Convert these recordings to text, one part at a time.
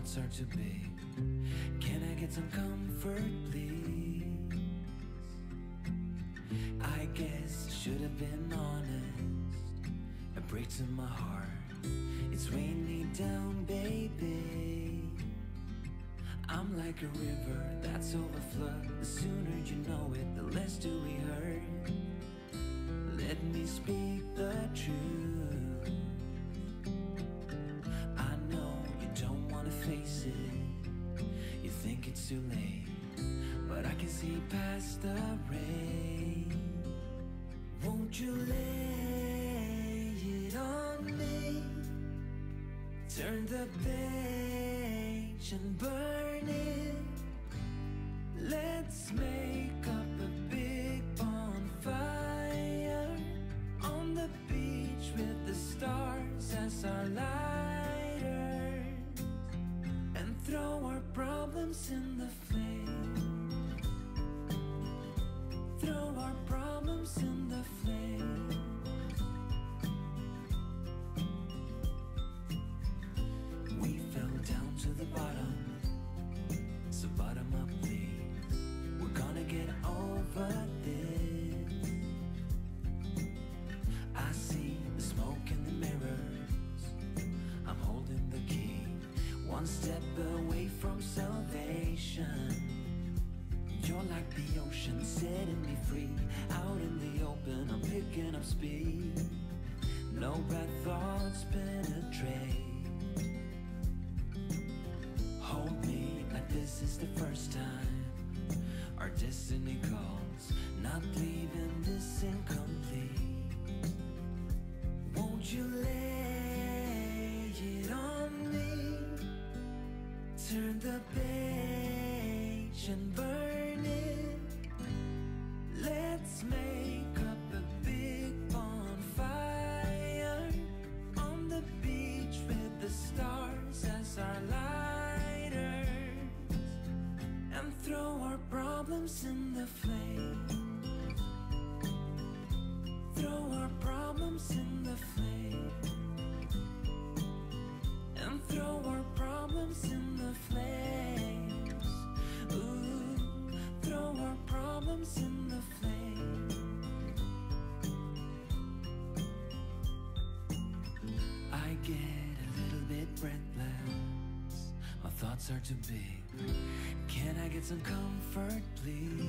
thoughts are too big. Can I get some comfort, please? I guess I should have been honest. A break to my heart. It's weighing me down, baby. I'm like a river that's overflowed. The sooner you know it, the less do we hurt. Let me speak the truth. I know you don't wanna face it. You think it's too late, but I can see past the rain. Won't you lay it on me? Turn the page and burn it. Let's make up a big bonfire on the beach with the stars as our lighters, and throw our problems in the flame. Throw our problems in the flame. We fell down to the bottom, so bottom up please. We're gonna get over this. I see the smoke in the mirrors. I'm holding the key, one step away from salvation. You're like the ocean, setting me free. Out in the open, I'm picking up speed. No bad thoughts penetrate. Hold me like this is the first time. Our destiny calls, not leaving this incomplete. Won't you lay it on me? Turn the page and burn it. Let's make up a big bonfire on the beach with the stars as our lighters, and throw our problems in the flame. Throw our problems in the flame. And throw our problems in the flames. Ooh, throw our problems in the flame. I get a little bit breathless. My thoughts are too big. Can I get some comfort, please?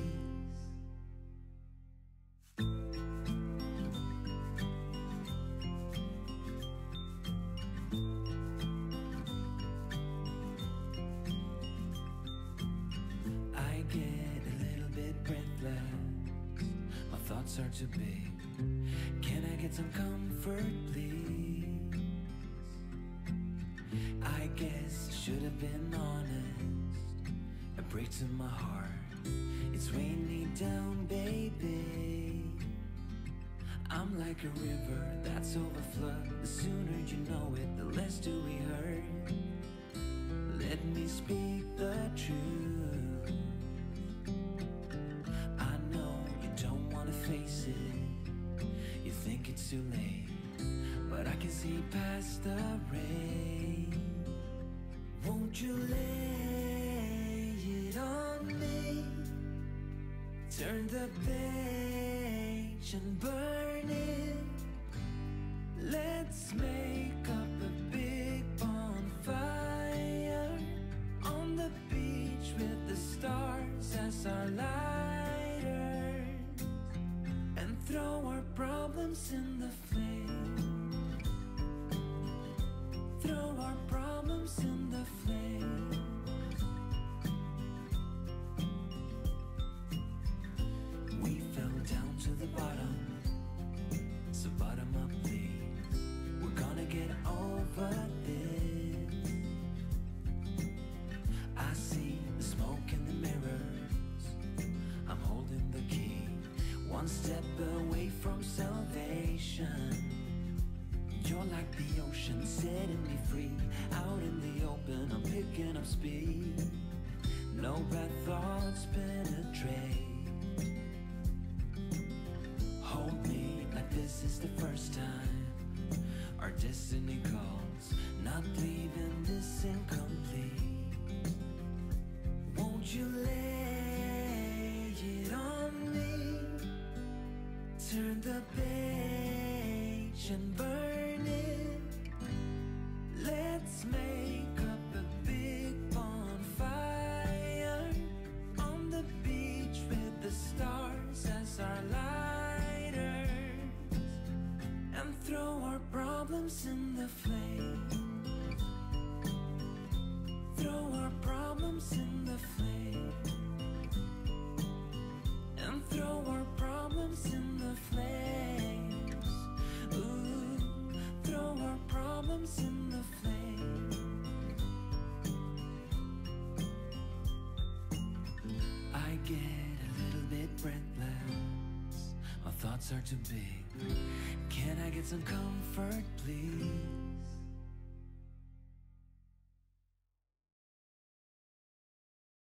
I get a little bit breathless. My thoughts are too big. Can I get some comfort, please? I guess I should have been honest. A break to my heart. It's weighing me down, baby. I'm like a river that's overflowed. The sooner you know it, the less do we hurt. Let me speak the truth. I know you don't wanna face it. You think it's too late, but I can see past the rain. Won't you lay it on me? Turn the page and burn it. Let's make up a big bonfire on the beach with the stars as our lighters, and throw our problems in the flame. Throw our problems in the flame. We fell down to the bottom, so bottom up please. We're gonna get over this. I see the smoke in the mirrors. I'm holding the key, one step away from salvation. You're like the ocean, setting me free. Out in the open, I'm picking up speed. No bad thoughts penetrate. Hold me like this is the first time. Our destiny calls, not leaving this incomplete. problems in the flames. Throw our problems in the flames. And throw our problems in the flames. Ooh, throw our problems in the flames. I get a little bit breathless. My thoughts are too big. Can I get some comfort, please?